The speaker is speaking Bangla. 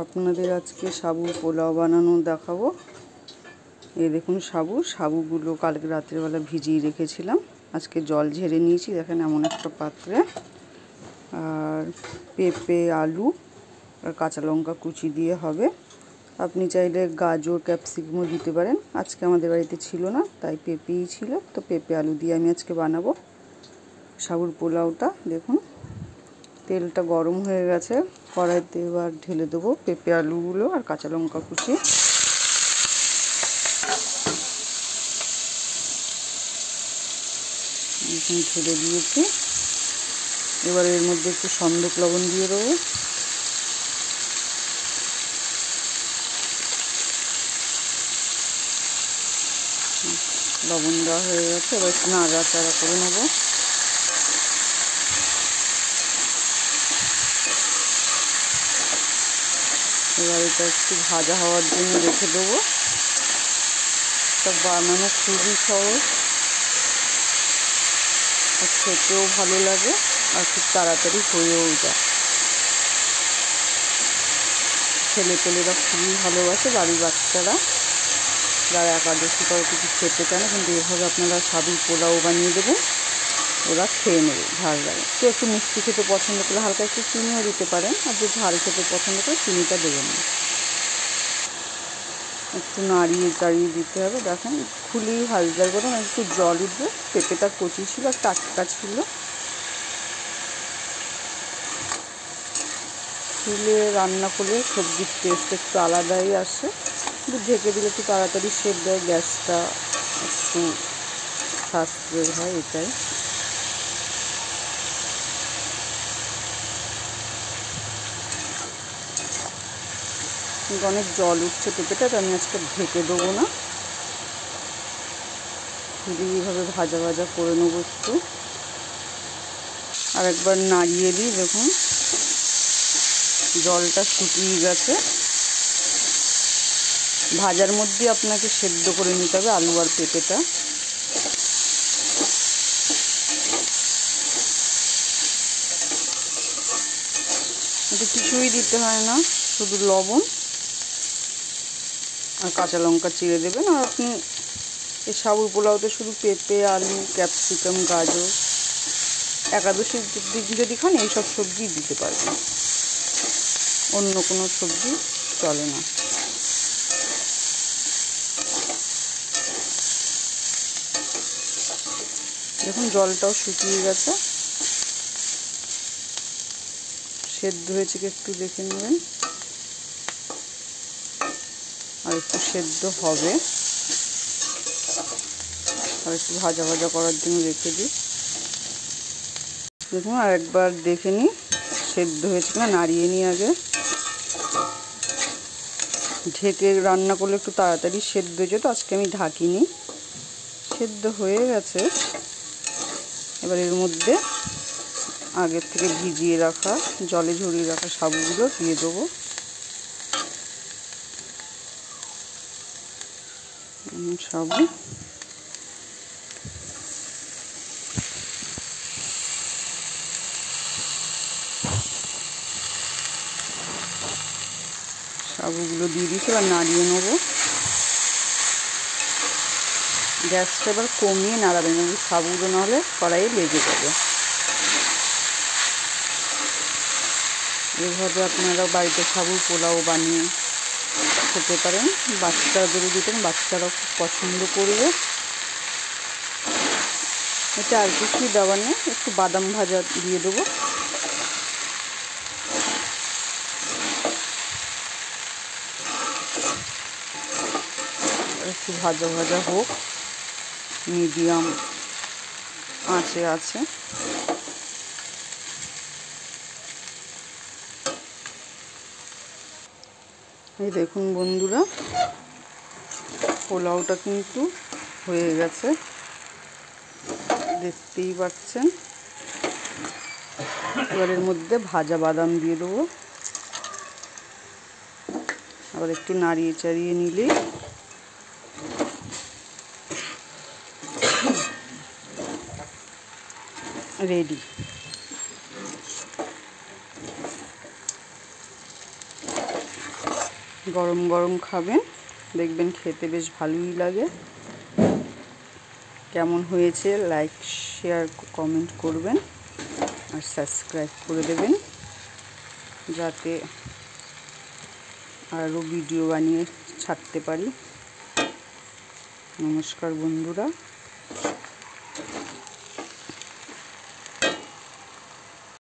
আপনাদের আজকে সাবুর পোলাও বানানো দেখাবো। এই দেখুন সাবুগুলো কালকে রাত্রেবেলা ভিজিয়ে রেখেছিলাম, আজকে জল ঝেড়ে নিয়েছি। দেখেন এমন একটা পাত্রে। আর পেঁপে, আলু আর কাঁচা লঙ্কা কুচি দিয়ে হবে। আপনি চাইলে গাজর, ক্যাপসিকামও দিতে পারেন। আজকে আমাদের বাড়িতে ছিল না, তাই পেঁপেই ছিল, তো পেঁপে আলু দিয়ে আমি আজকে বানাবো সাবুর পোলাওটা। দেখুন তেলটা গরম হয়ে গেছে, কড়াইতে এবার ঢেলে দেবো পেঁপে আলুগুলো আর কাঁচা লঙ্কা কুচি। এখন ঢেলে দিয়েছি। এবার এর মধ্যে একটু সন্দক লবণ দিয়ে দেবো। লবণ দেওয়া হয়ে গেছে, এবার একটু নাড়াচাড়া করে নেবো। এবার এটা একটু ভাজা হওয়ার জন্য রেখে দেবো। এটা বানানো খুবই সহজ, আর খেতেও ভালো লাগে, আর খুব তাড়াতাড়ি হয়েও যায়। ছেলেপেলেরা খুবই ভালোবাসে, বাড়ির বাচ্চারা যারা একাদশী করে কিছু খেতে চায় না, কিন্তু এভাবে আপনারা সাবুর পোলাও বানিয়ে দেবেন, ওরা খেয়ে নেবে। ঝাল লাগে, কেউ একটু মিষ্টি খেতে পছন্দ করলে হালকা একটু চিনিও দিতে পারেন, আর যে ঝাল খেতে পছন্দ করে চিনিটা দেবেন না। একটু নাড়িয়ে চাড়িয়ে দিতে হবে। দেখেন খুলেই হালকা করে একটু জল উঠবে। পেঁপেটা কচি ছিল আর টাটকা ছিল। খুলে রান্না করলে সবজির টেস্ট একটু আলাদাই আসে, কিন্তু ঢেকে দিলে একটু তাড়াতাড়ি সেদ্ধ হয়, গ্যাসটা একটু সাশ্রয় হয়, এটাই। অনেক জল উঠছে পেঁপেটা, আমি আজকে ঢেকে দেবো না, খুবই এইভাবে ভাজা ভাজা করে নেবো একটু। আর একবার নাড়িয়ে দিই। দেখুন জলটা শুকিয়ে গেছে। ভাজার মধ্যে আপনাকে সেদ্ধ করে নিতে হবে আলু আর পেঁপেটা। এতে কিছুই দিতে হয় না, শুধু লবণ আর কাঁচা লঙ্কা চিড়ে দেবেন। আর আপনি এই সাবুর পোলাওতে শুধু পেঁপে, আলু, ক্যাপসিকাম, গাজর, একাদশীর দিন যদি খান এইসব সবজি দিতে পারবেন, অন্য কোনো সবজি চলে না। দেখুন জলটাও শুকিয়ে গেছে, সেদ্ধ হয়েছে কি একটু দেখে নেবেন, আর একটু সেদ্ধ হবে। আর একটু ভাজা ভাজা করার জন্য রেখে দিই। দেখুন আর একবার দেখে নিই সেদ্ধ হয়েছে কিনা, নাড়িয়ে নিই আগে। ঢেকে রান্না করলে একটু তাড়াতাড়ি সেদ্ধ হয়ে যেত, আজকে আমি ঢাকিনি। সেদ্ধ হয়ে গেছে। এবার এর মধ্যে আগের থেকে ভিজিয়ে রাখা, জলে ঝরিয়ে রাখা সাবুগুলো দিয়ে দেবো। সাবু সাবুগুলো দিয়ে দিচ্ছি, এবার নাড়িয়ে নেবো। গ্যাসটা এবার কমিয়ে নাড়াবেন, কিন্তু সাবুগুলো নাহলে কড়াইয়ে লেগে যাবে। এইভাবে আপনারা বাড়িতে সাবুর পোলাও বানিয়ে খেতে পারেন। বাচ্চাদেরও দিতেন, বাচ্চারাও খুব পছন্দ করবে। এটা আর কিছুই দেওয়ার নেই, একটু বাদাম ভাজা দিয়ে দেবো। একটু ভাজা ভাজা হোক, মিডিয়াম আঁচে আছে। এই দেখুন বন্ধুরা, পোলাওটা কিন্তু হয়ে গেছে, দেখতেই পাচ্ছেন। এবার এর মধ্যে ভাজা বাদাম দিয়ে দেবো। আবার একটু নাড়িয়ে চাড়িয়ে নিলেই রেডি। গরম গরম খাবেন, দেখবেন খেতে বেশ ভালোই লাগে। কেমন হয়েছে লাইক শেয়ার কমেন্ট করবেন আর সাবস্ক্রাইব করে দেবেন, যাতে আরও ভিডিও বানিয়ে ছাড়তে পারি। নমস্কার বন্ধুরা।